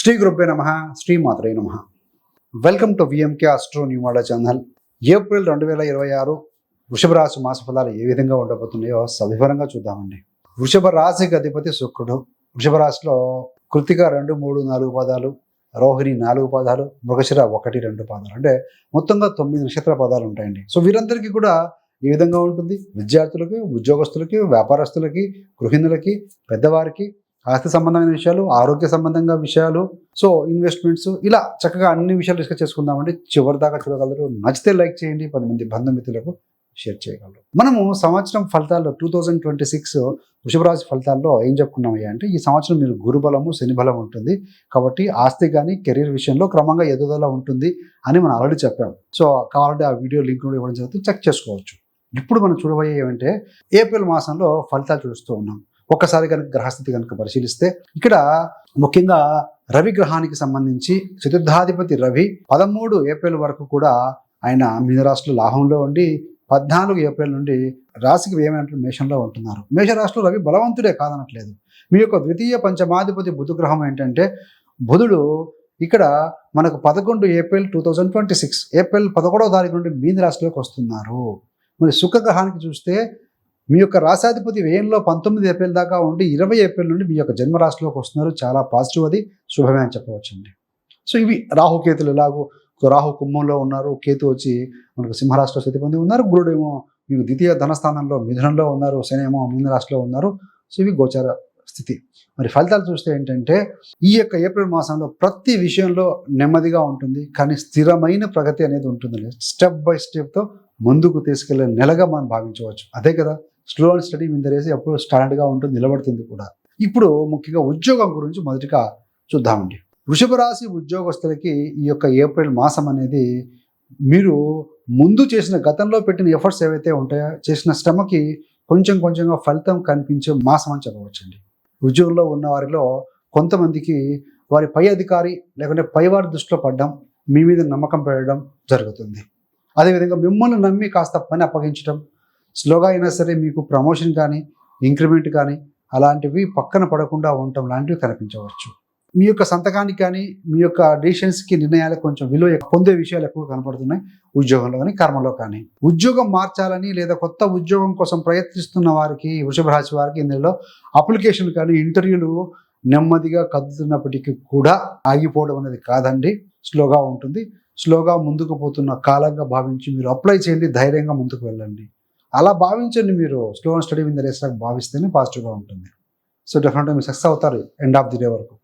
శ్రీ గురుభ్యో నమః, శ్రీ మాత్రే నమః. వెల్కమ్ టు విఎంకే ఆస్ట్రో న్యూమాడ ఛానల్. ఏప్రిల్ 2026 వృషభ రాశి మాస ఫలాలు ఏ విధంగా ఉండబోతున్నాయో సవివరంగా చూద్దామండి. వృషభ రాశికి అధిపతి శుక్రుడు. వృషభ రాశిలో కృత్తిక 2, 3, 4 పాదాలు, రోహిణి 4 పాదాలు, మృగశిర 1, 2 పాదాలు, అంటే మొత్తంగా 9 నక్షత్ర పాదాలు ఉంటాయండి. సో వీరందరికీ కూడా ఏ విధంగా ఉంటుంది? విద్యార్థులకి, ఉద్యోగస్తులకి, వ్యాపారస్తులకి, గృహిణులకి, పెద్దవారికి, ఆస్తి సంబంధమైన విషయాలు, ఆరోగ్య సంబంధంగా విషయాలు, సో ఇన్వెస్ట్మెంట్స్, ఇలా చక్కగా అన్ని విషయాలు డిస్కస్ చేసుకుందామండి. చివరి దాకా చూడగలరు. నచ్చితే లైక్ చేయండి, 10 మంది బంధుమిత్రులకు షేర్ చేయగలరు. మనము సంవత్సరం ఫలితాల్లో 2026 వృషభ రాశి ఫలితాల్లో ఏం చెప్పుకున్నామయ్యా అంటే, ఈ సంవత్సరం మీరు గురుబలము, శని బలం ఉంటుంది కాబట్టి ఆస్తి కానీ కెరీర్ విషయంలో క్రమంగా ఎదుగుదల ఉంటుంది అని మనం ఆల్రెడీ చెప్పాం. సో కావాలంటే ఆ వీడియో లింక్ కూడా ఇవ్వడం జరుగుతుంది, చెక్ చేసుకోవచ్చు. ఇప్పుడు మనం చూడబోయే ఏమంటే, ఏప్రిల్ మాసంలో ఫలితాలు చూస్తూ ఉన్నాం. ఒక్కసారి కనుక గ్రహస్థితి కనుక పరిశీలిస్తే, ఇక్కడ ముఖ్యంగా రవి గ్రహానికి సంబంధించి చతుర్థాధిపతి రవి 13 ఏప్రిల్ వరకు కూడా ఆయన మీనరాశిలో లాభంలో ఉండి 14 ఏప్రిల్ నుండి రాశికి ఏమంటారు మేషంలో ఉంటున్నారు. మేషరాశిలో రవి బలవంతుడే కాదనట్లేదు. మీ యొక్క ద్వితీయ పంచమాధిపతి బుధ గ్రహం ఏంటంటే, బుధుడు ఇక్కడ మనకు 11 ఏప్రిల్ 2026 ఏప్రిల్ 11వ తారీఖు నుండి మీన రాశిలోకి వస్తున్నారు. మరి శుక్ర గ్రహానికి చూస్తే, మీ యొక్క రాశాధిపతి వ్యయంలో 19 ఏప్రిల్ దాకా ఉండి 20 ఏప్రిల్ నుండి మీ యొక్క జన్మరాశిలోకి వస్తున్నారు. చాలా పాజిటివ్, అది శుభమే అని చెప్పవచ్చండి. సో ఇవి రాహుకేతులు ఎలాగో, రాహు కుంభంలో ఉన్నారు, కేతు వచ్చి మనకు సింహరాశిలో స్థితి పొంది ఉన్నారు, గురుడేమో మీకు ద్వితీయ ధనస్థానంలో మిథునంలో ఉన్నారు, శని ఏమో మీన రాశిలో ఉన్నారు. సో ఇవి గోచార స్థితి. మరి ఫలితాలు చూస్తే ఏంటంటే, ఈ యొక్క ఏప్రిల్ మాసంలో ప్రతి విషయంలో నెమ్మదిగా ఉంటుంది, కానీ స్థిరమైన ప్రగతి అనేది ఉంటుందండి. స్టెప్ బై స్టెప్తో ముందుకు తీసుకెళ్లే నెలగా మనం భావించవచ్చు. అదే కదా, slow and steady win the race ఎప్పుడు స్టాండర్డ్గా ఉంటుంది, నిలబడుతుంది కూడా. ఇప్పుడు ముఖ్యంగా ఉద్యోగం గురించి మొదటిగా చూద్దామండి. వృషభ రాశి ఉద్యోగస్తులకి ఈ యొక్క ఏప్రిల్ మాసం అనేది మీరు ముందు చేసిన, గతంలో పెట్టిన ఎఫర్ట్స్ ఏవైతే ఉంటాయో, చేసిన శ్రమకి కొంచెం కొంచెంగా ఫలితం కనిపించే మాసం అని చెప్పవచ్చండి. ఉద్యోగంలో ఉన్న వారిలో కొంతమందికి వారి పై అధికారి లేకుంటే పైవారి దృష్టిలో పడడం, మీ మీద నమ్మకం పెట్టడం జరుగుతుంది. అదేవిధంగా మిమ్మల్ని నమ్మి కాస్త పని అప్పగించడం, స్లోగా అయినా సరే మీకు ప్రమోషన్ కానీ ఇంక్రిమెంట్ కానీ అలాంటివి పక్కన పడకుండా ఉండటం లాంటివి కనిపించవచ్చు. మీ యొక్క సంతకానికి కానీ మీ యొక్క డిసిషన్స్కి, నిర్ణయాలకు కొంచెం విలువ పొందే విషయాలు ఎక్కువ కనపడుతున్నాయి ఉద్యోగంలో కానీ కర్మలో కానీ. ఉద్యోగం మార్చాలని లేదా కొత్త ఉద్యోగం కోసం ప్రయత్నిస్తున్న వారికి, వృషభ రాశి వారికి ఇందులో అప్లికేషన్ కానీ ఇంటర్వ్యూలు నెమ్మదిగా కదులుతున్నప్పటికీ కూడా ఆగిపోవడం అనేది కాదండి, స్లోగా ఉంటుంది. స్లోగా ముందుకు పోతున్న కాలంగా భావించి మీరు అప్లై చేయండి, ధైర్యంగా ముందుకు వెళ్ళండి. అలా భావించండి. మీరు slow and steady win the race లాగా భావిస్తేనే పాజిటివ్గా ఉంటుంది. సో డెఫినెట్గా మీరు సక్సెస్ అవుతారు ఎండ్ ఆఫ్ ది డే వరకు.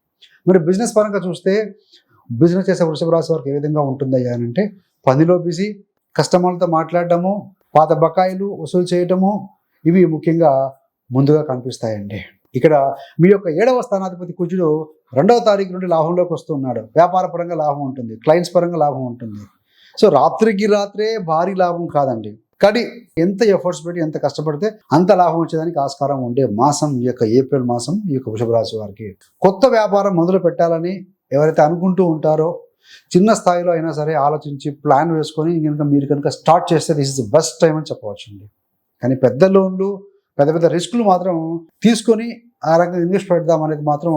మరి బిజినెస్ పరంగా చూస్తే, బిజినెస్ చేసే వృషభ రాశి వారికి ఏ విధంగా ఉంటుందయ్యా అంటే, పనిలో బిజీ, కస్టమర్లతో మాట్లాడటము, పాత బకాయిలు వసూలు చేయటము, ఇవి ముఖ్యంగా ముందుగా కనిపిస్తాయండి. ఇక్కడ మీ యొక్క 7వ స్థానాధిపతి కుజుడు 2వ తారీఖు నుండి లాభంలోకి వస్తున్నాడు. వ్యాపార పరంగా లాభం ఉంటుంది, క్లయింట్స్ పరంగా లాభం ఉంటుంది. సో రాత్రికి రాత్రే భారీ లాభం కాదండి, కానీ ఎంత ఎఫర్ట్స్ పెట్టి ఎంత కష్టపడితే అంత లాభం వచ్చేదానికి ఆస్కారం ఉండే మాసం ఈ యొక్క ఏప్రిల్ మాసం ఈ యొక్క వృషభ రాశి వారికి. కొత్త వ్యాపారం మొదలు పెట్టాలని ఎవరైతే అనుకుంటూ ఉంటారో, చిన్న స్థాయిలో అయినా సరే ఆలోచించి ప్లాన్ వేసుకొని కనుక మీరు కనుక స్టార్ట్ చేస్తే this is the best time అని చెప్పవచ్చు అండి. కానీ పెద్ద లోన్లు, పెద్ద పెద్ద రిస్కులు మాత్రం తీసుకొని ఆ రకంగా ఇన్వెస్ట్ పెడదాం అనేది మాత్రం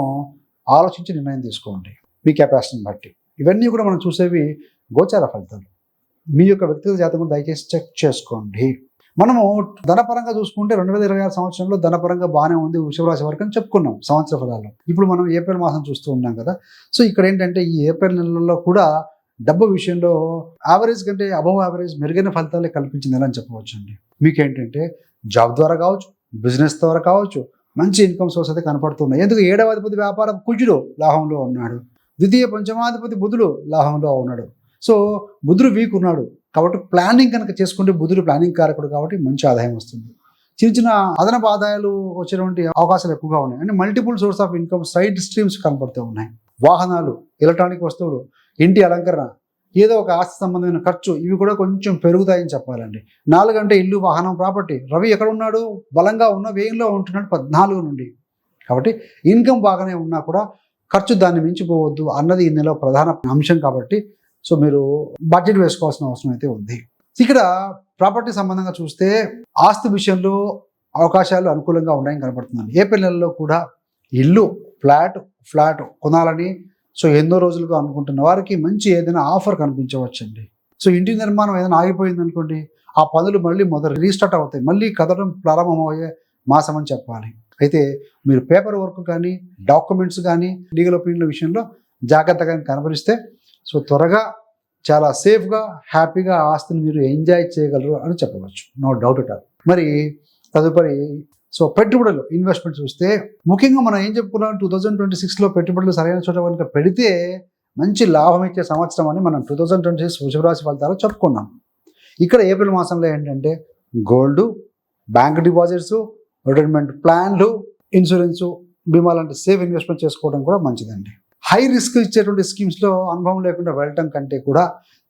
ఆలోచించి నిర్ణయం తీసుకోండి, మీ కెపాసిటీని బట్టి. ఇవన్నీ కూడా మనం చూసేవి గోచార ఫలితాలు. మీ యొక్క వ్యక్తిగత జాతకం దయచేసి చెక్ చేసుకోండి. మనము ధనపరంగా చూసుకుంటే 2026 సంవత్సరంలో ధనపరంగా బాగానే ఉంది వృషభ రాశి వారికి అని చెప్పుకున్నాం సంవత్సర ఫలాల్లో. ఇప్పుడు మనం ఏప్రిల్ మాసం చూస్తూ ఉన్నాం కదా. సో ఇక్కడ ఏంటంటే, ఈ ఏప్రిల్ నెలలో కూడా డబ్బు విషయంలో యావరేజ్ కంటే అబవ్ యావరేజ్ మెరుగైన ఫలితాలే కల్పించిందని అని చెప్పవచ్చు అండి. మీకేంటంటే జాబ్ ద్వారా కావచ్చు, బిజినెస్ ద్వారా కావచ్చు, మంచి ఇన్కమ్ సోర్స్ అయితే కనపడుతున్నాయి. ఎందుకు 7వ అధిపతి వ్యాపార కుజుడు లాభంలో ఉన్నాడు, ద్వితీయ పంచమాధిపతి బుధుడు లాభంలో ఉన్నాడు. సో బుధుడు వీక్ ఉన్నాడు కాబట్టి ప్లానింగ్ కనుక చేసుకుంటే, బుధుడు ప్లానింగ్ కారకుడు కాబట్టి మంచి ఆదాయం వస్తుంది. చిన్న చిన్న అదనపు ఆదాయాలు వచ్చేటువంటి అవకాశాలు ఎక్కువగా ఉన్నాయి. అంటే multiple source of income, side streams కనపడుతూ ఉన్నాయి. వాహనాలు, ఎలక్ట్రానిక్ వస్తువులు, ఇంటి అలంకరణ, ఏదో ఒక ఆస్తి సంబంధమైన ఖర్చు, ఇవి కూడా కొంచెం పెరుగుతాయని చెప్పాలండి. 4 అంటే ఇల్లు, వాహనం, ప్రాపర్టీ. రవి ఎక్కడ ఉన్నాడు? బలంగా ఉన్న వ్యయంలో ఉంటున్నాడు 14 నుండి. కాబట్టి ఇన్కమ్ బాగానే ఉన్నా కూడా ఖర్చు దాన్ని మించిపోవద్దు అన్నది ఈ నెల ప్రధాన అంశం. కాబట్టి సో మీరు బడ్జెట్ వేసుకోవాల్సిన అవసరం అయితే ఉంది. ఇక్కడ ప్రాపర్టీ సంబంధంగా చూస్తే, ఆస్తి విషయంలో అవకాశాలు అనుకూలంగా ఉన్నాయని కనపడుతున్నాను. ఏప్రిల్ నెలలో కూడా ఇల్లు, ఫ్లాట్ కొనాలని సో ఎన్నో రోజులుగా అనుకుంటున్న వారికి మంచి ఏదైనా ఆఫర్ కనిపించవచ్చండి. సో ఇంటి నిర్మాణం ఏదైనా ఆగిపోయింది అనుకోండి, ఆ పనులు మళ్ళీ మొదలు రీస్టార్ట్ అవుతాయి, మళ్ళీ కదలడం ప్రారంభమయ్యే మాసం అని చెప్పాలి. అయితే మీరు పేపర్ వర్క్ కానీ డాక్యుమెంట్స్ కానీ లీగల్ ఒపీనియన్ విషయంలో జాగ్రత్తగా కనబరిస్తే సో త్వరగా చాలా సేఫ్గా హ్యాపీగా ఆస్తిని మీరు ఎంజాయ్ చేయగలరు అని చెప్పవచ్చు, నో డౌట్ అట్ ఆల్. మరి తదుపరి సో పెట్టుబడులు ఇన్వెస్ట్మెంట్ చూస్తే ముఖ్యంగా మనం ఏం చెప్పుకున్నాం, 2026లో పెట్టుబడులు సరైన చోట కనుక పెడితే మంచి లాభం ఇచ్చే సంవత్సరం అని మనం 2026 వృషభ రాశి ఫలితాలు చెప్పుకున్నాం. ఇక్కడ ఏప్రిల్ మాసంలో ఏంటంటే గోల్డ్, బ్యాంక్ డిపాజిట్స్, రిటైర్మెంట్ ప్లాన్లు, ఇన్సూరెన్స్, బీమా లాంటి సేఫ్ ఇన్వెస్ట్మెంట్ చేసుకోవడం కూడా మంచిదండి. హై రిస్క్ ఇచ్చేటువంటి స్కీమ్స్లో అనుభవం లేకుండా వెళ్ళటం కంటే కూడా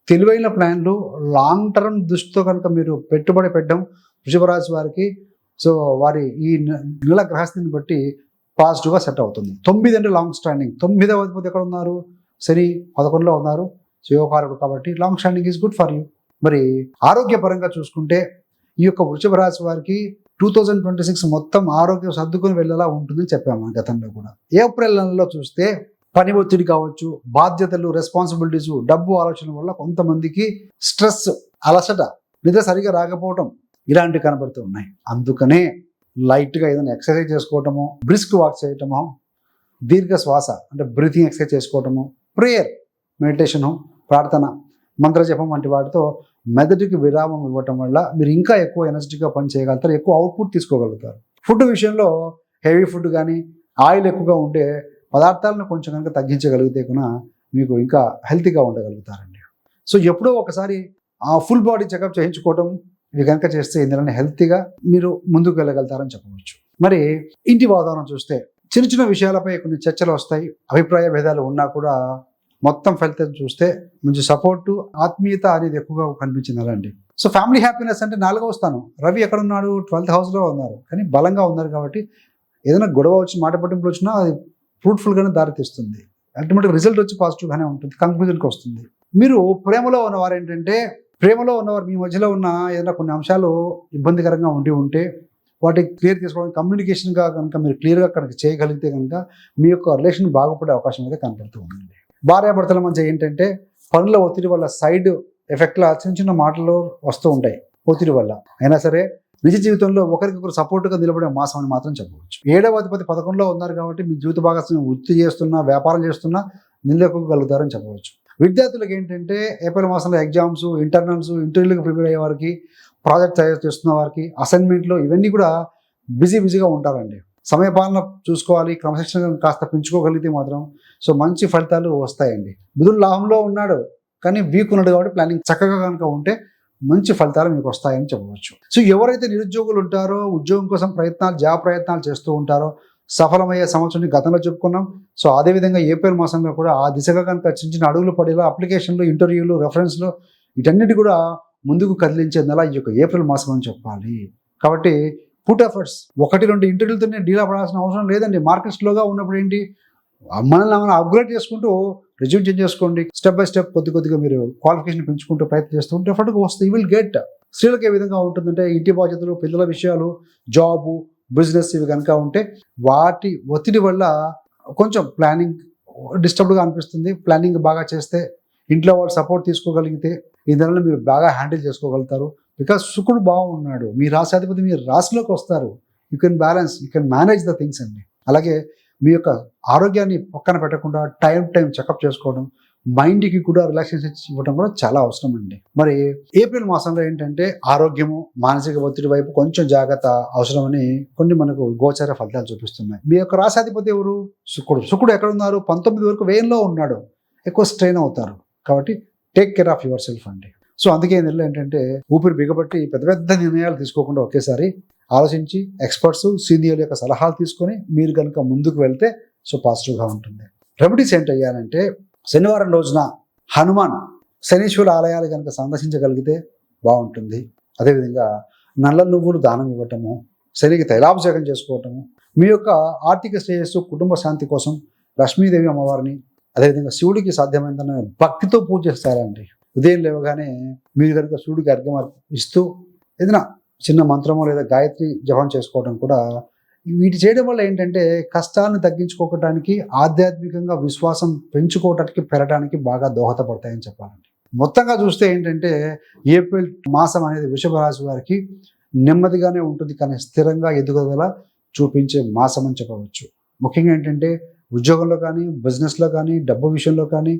తెలివైన ప్లాన్లు లాంగ్ టర్మ్ దృష్టితో కనుక మీరు పెట్టుబడి పెట్టడం వృషభ రాశి వారికి సో వారి ఈ నెల గ్రహస్థితిని బట్టి పాజిటివ్గా సెట్ అవుతుంది. 9 అంటే లాంగ్ స్టాండింగ్, 9వ అధిపతి ఎక్కడ ఉన్నారు, శని 11లో ఉన్నారు, యోగకారకుడు కాబట్టి long standing is good for you. మరి ఆరోగ్యపరంగా చూసుకుంటే ఈ యొక్క వృషభ రాశి వారికి 2026 మొత్తం ఆరోగ్యం సర్దుకొని వెళ్ళేలా ఉంటుందని చెప్పాము గతంలో కూడా. ఏప్రిల్ నెలలో చూస్తే పని ఒత్తిడి కావచ్చు, బాధ్యతలు, రెస్పాన్సిబిలిటీస్, డబ్బు ఆలోచన వల్ల కొంతమందికి స్ట్రెస్, అలసట, నిద్ర సరిగా రాకపోవటం ఇలాంటివి కనబడుతూ ఉన్నాయి. అందుకనే లైట్గా ఏదైనా ఎక్సర్సైజ్ చేసుకోవటము, బ్రిస్క్ వాక్ చేయటము, దీర్ఘ శ్వాస అంటే బ్రీతింగ్ ఎక్సర్సైజ్ చేసుకోవటము, ప్రేయర్, మెడిటేషను, ప్రార్థన, మంత్రజపం వంటి వాటితో మెదడుకి విరామం ఇవ్వటం వల్ల మీరు ఇంకా ఎక్కువ ఎనర్జీగా పని చేయగలుగుతారు, ఎక్కువ అవుట్పుట్ తీసుకోగలుగుతారు. ఫుడ్ విషయంలో హెవీ ఫుడ్ కానీ ఆయిల్ ఎక్కువగా ఉండే పదార్థాలను కొంచెం కనుక తగ్గించగలిగితే కూడా మీకు ఇంకా హెల్తీగా ఉండగలుగుతారండి. సో ఎప్పుడో ఒకసారి ఫుల్ బాడీ చెకప్ చేయించుకోవటం ఇవి కనుక చేస్తే ఇందులోనే హెల్తీగా మీరు ముందుకు వెళ్ళగలుగుతారని చెప్పవచ్చు. మరి ఇంటి వాతావరణం చూస్తే చిన్న చిన్న విషయాలపై కొన్ని చర్చలు వస్తాయి, అభిప్రాయ భేదాలు ఉన్నా కూడా మొత్తం ఫలితం చూస్తే మంచి సపోర్టు, ఆత్మీయత అనేది ఎక్కువగా కనిపించిందండి. సో ఫ్యామిలీ హ్యాపీనెస్ అంటే 4వ స్థానం, రవి ఎక్కడ ఉన్నాడు, 12th హౌస్లో ఉన్నారు, కానీ బలంగా ఉన్నారు కాబట్టి ఏదైనా గొడవ వచ్చి మాట పట్టింపులు వచ్చినా అది ఫ్రూట్ఫుల్గానే దారితీస్తుంది, అల్టిమేట్గా రిజల్ట్ వచ్చి పాజిటివ్గానే ఉంటుంది, కంక్లూజన్కి వస్తుంది. మీరు ప్రేమలో ఉన్నవారు ఏంటంటే ప్రేమలో ఉన్నవారు మీ మధ్యలో ఉన్న ఏదైనా కొన్ని అంశాలు ఇబ్బందికరంగా ఉంటే వాటికి క్లియర్ చేసుకోవడానికి కమ్యూనికేషన్గా కనుక మీరు క్లియర్గా కనుక చేయగలిగితే కనుక మీ యొక్క రిలేషన్ బాగుపడే అవకాశం అయితే కనపడుతూ ఉందండి. భార్యాభర్తల మధ్య ఏంటంటే పనుల ఒత్తిడి వల్ల సైడ్ ఎఫెక్ట్లా చిన్న చిన్న మాటలు వస్తూ ఉంటాయి ఒత్తిడి వల్ల, అయినా సరే నిజ జీవితంలో ఒకరికొకరు సపోర్ట్గా నిలబడే మాసం అని మాత్రం చెప్పవచ్చు. 7వ అధిపతి 11లో ఉన్నారు కాబట్టి మీ జీవిత భాగస్వామ్యం వృత్తి చేస్తున్నా, వ్యాపారం చేస్తున్నా నిలదొక్కగలుగుతారని చెప్పవచ్చు. విద్యార్థులకు ఏంటంటే ఏప్రిల్ మాసంలో ఎగ్జామ్స్, ఇంటర్నల్స్, ఇంటర్వ్యూలకు ప్రిపేర్ అయ్యే వారికి, ప్రాజెక్ట్ తయారు చేస్తున్న వారికి, అసైన్మెంట్లు ఇవన్నీ కూడా బిజీగా ఉంటారండి. సమయపాలన చూసుకోవాలి, క్రమశిక్షణ కాస్త పెంచుకోగలిగితే మాత్రం సో మంచి ఫలితాలు వస్తాయండి. బుధుడు లాభంలో ఉన్నాడు కానీ వీక్ ఉన్నాడు కాబట్టి ప్లానింగ్ చక్కగా కనుక ఉంటే మంచి ఫలితాలు మీకు వస్తాయని చెప్పవచ్చు. సో ఎవరైతే నిరుద్యోగులు ఉంటారో, ఉద్యోగం కోసం జాబ్ ప్రయత్నాలు చేస్తూ ఉంటారో సఫలమయ్యే సంవత్సరం గతంలో చెప్పుకున్నాం. సో అదేవిధంగా ఏప్రిల్ మాసంలో కూడా ఆ దిశగా కనుక చిన్న చిన్న అడుగులు పడేలా అప్లికేషన్లు, ఇంటర్వ్యూలు, రెఫరెన్స్లు వీటన్నిటి కూడా ముందుకు కదిలించే నెల ఈ యొక్క ఏప్రిల్ మాసం అని చెప్పాలి. కాబట్టి పుట్ ఎఫర్ట్స్, 1-2 ఇంటర్వ్యూలతోనే డీలా పడాల్సిన అవసరం లేదండి. మార్కెట్ స్లోగా ఉన్నప్పుడు ఏంటి, మనల్ని మనం అప్గ్రేడ్ చేసుకుంటూ రెజ్యూమ్ చేంజ్ చేసుకోండి, స్టెప్ బై స్టెప్ కొద్దిగా మీరు క్వాలిఫికేషన్ పెంచుకుంటూ ప్రయత్నం చేస్తూ ఉంటే డెఫినెట్గా వస్తుంది, యూ విల్ గెట్. స్త్రీలకు ఏ విధంగా ఉంటుందంటే ఇంటి బాధ్యతలు, పిల్లల విషయాలు, జాబు, బిజినెస్ ఇవి కనుక ఉంటే వాటి ఒత్తిడి వల్ల కొంచెం ప్లానింగ్ డిస్టర్బ్డ్గా అనిపిస్తుంది. ప్లానింగ్ బాగా చేస్తే, ఇంట్లో వాళ్ళు సపోర్ట్ తీసుకోగలిగితే ఈ నెలలో మీరు బాగా హ్యాండిల్ చేసుకోగలుగుతారు. బికాస్ శుక్రుడు బాగున్నాడు, మీ రాశాధిపతి మీ రాశిలోకి వస్తారు. You can balance, you can manage the things అండి. అలాగే మీ యొక్క ఆరోగ్యాన్ని పక్కన పెట్టకుండా టైం చెకప్ చేసుకోవడం, మైండ్కి కూడా రిలాక్సేషన్ ఇవ్వడం కూడా చాలా అవసరం అండి. మరి ఏప్రిల్ మాసంలో ఏంటంటే ఆరోగ్యము, మానసిక ఒత్తిడి వైపు కొంచెం జాగ్రత్త అవసరమని కొన్ని మనకు గోచార ఫలితాలు చూపిస్తున్నాయి. మీ యొక్క రాశాధిపతి ఎవరు, శుక్రుడు ఎక్కడ ఉన్నారు, 19 వరకు వ్యయంలో ఉన్నాడు, ఎక్కువ స్ట్రెయిన్ అవుతారు. కాబట్టి take care of your self అండి. సో అందుకే నెలలో ఏంటంటే ఊపిరి బిగబట్టి పెద్ద నిర్ణయాలు తీసుకోకుండా ఒకేసారి ఆలోచించి ఎక్స్పర్ట్స్, సీనియర్ల యొక్క సలహాలు తీసుకొని మీరు కనుక ముందుకు వెళ్తే సో పాజిటివ్గా ఉంటుంది. రెమెడీస్ ఏంటయ్యానంటే శనివారం రోజున హనుమాన్, శనీశ్వర ఆలయాలు కనుక సందర్శించగలిగితే బాగుంటుంది. అదేవిధంగా నల్ల నువ్వులు దానం ఇవ్వటము, శనికి తైలాభిషేకం చేసుకోవటము, మీ యొక్క ఆర్థిక శ్రేయస్సు, కుటుంబ శాంతి కోసం లక్ష్మీదేవి అమ్మవారిని, అదేవిధంగా శివుడికి సాధ్యమైనంత భక్తితో పూజ చేస్తారండి. ఉదయం లేవగానే మీరు కనుక శివుడికి అర్ఘ్యం ఇస్తూ ఏదైనా చిన్న మంత్రమో లేదా గాయత్రి జపం చేసుకోవడం కూడా వీటి చేయడం వల్ల ఏంటంటే కష్టాలను తగ్గించుకోవడానికి, ఆధ్యాత్మికంగా విశ్వాసం పెంచుకోవడానికి, పెరగడానికి బాగా దోహదపడతాయని చెప్పాలండి. మొత్తంగా చూస్తే ఏంటంటే ఏప్రిల్ మాసం అనేది వృషభ రాశి వారికి నెమ్మదిగానే ఉంటుంది, కానీ స్థిరంగా ఎదుగుదల చూపించే మాసం అని చెప్పవచ్చు. ముఖ్యంగా ఏంటంటే ఉద్యోగంలో కానీ, బిజినెస్లో కానీ, డబ్బు విషయంలో కానీ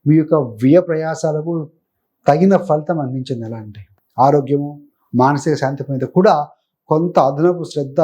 మీ యొక్క వ్యయ ప్రయాసాలకు తగిన ఫలితం అందించే నెల అండి. ఆరోగ్యము, మానసిక శాంతి మీద కూడా కొంత అదనపు శ్రద్ధ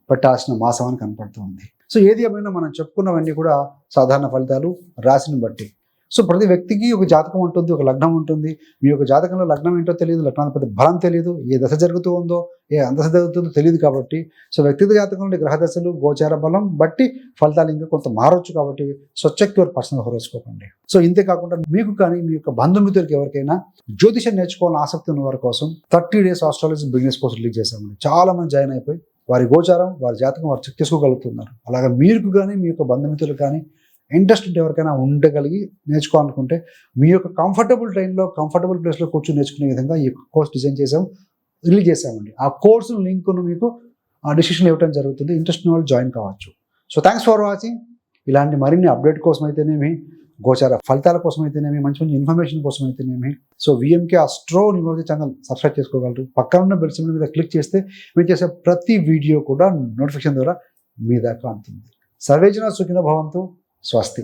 పెట్టాల్సిన మాసం అని కనపడుతుంది. సో ఏది ఏమైనా మనం చెప్పుకున్నవన్నీ కూడా సాధారణ ఫలితాలు రాశిని బట్టి. సో ప్రతి వ్యక్తికి ఒక జాతకం ఉంటుంది, ఒక లగ్నం ఉంటుంది. మీ యొక్క జాతకంలో లగ్నం ఏంటో తెలియదు, లగ్నాధిపతి బలం తెలియదు, ఏ దశ జరుగుతూ ఉందో, ఏ అంతశ జరుగుతుందో తెలియదు. కాబట్టి సో వ్యక్తిగత జాతకంలో గ్రహ దశలు, గోచార బలం బట్టి ఫలితాలు ఇంకా కొంత మారొచ్చు. కాబట్టి so check your personal horoscope అండి. సో ఇంతే కాకుండా మీకు కానీ మీ యొక్క బంధుమిత్రులకి ఎవరికైనా జ్యోతిషం నేర్చుకోవాలని ఆసక్తి ఉన్న వారి కోసం 30 days astrology business course release చేశామండి. చాలా మంది జాయిన్ అయిపోయి వారి గోచారం, వారి జాతకం వారు చెక్ చేసుకోగలుగుతున్నారు. అలాగే మీకు కానీ మీ యొక్క బంధుమిత్రులు కానీ ఇంట్రెస్ట్ ఉంటే ఎవరికైనా ఉండగలిగి నేర్చుకోవాలనుకుంటే మీ యొక్క కంఫర్టబుల్ టైంలో, కంఫర్టబుల్ ప్లేస్లో కూర్చొని నేర్చుకునే విధంగా ఈ కోర్స్ డిజైన్ చేసాం, రిలీజ్ చేసామండి. ఆ కోర్సు లింక్ను మీకు ఆ డిస్క్రిప్షన్లో ఇవ్వడం జరుగుతుంది. ఇంట్రెస్ట్ ఉన్న వాళ్ళు జాయిన్ కావచ్చు. So thanks for watching. ఇలాంటి మరిన్ని అప్డేట్ కోసం అయితేనేమి, గోచార ఫలితాల కోసం అయితేనేమి, మంచి మంచి ఇన్ఫర్మేషన్ కోసం అయితేనేమి so VMK astro numerology channel subscribe చేసుకోగలరు. పక్కన ఉన్న బెల్ సింబల్ మీద క్లిక్ చేస్తే మీరు చేసే ప్రతి వీడియో కూడా నోటిఫికేషన్ ద్వారా మీ దాకా అందుతుంది. సర్వేజన సుఖినో భవంతు. స్వస్తి.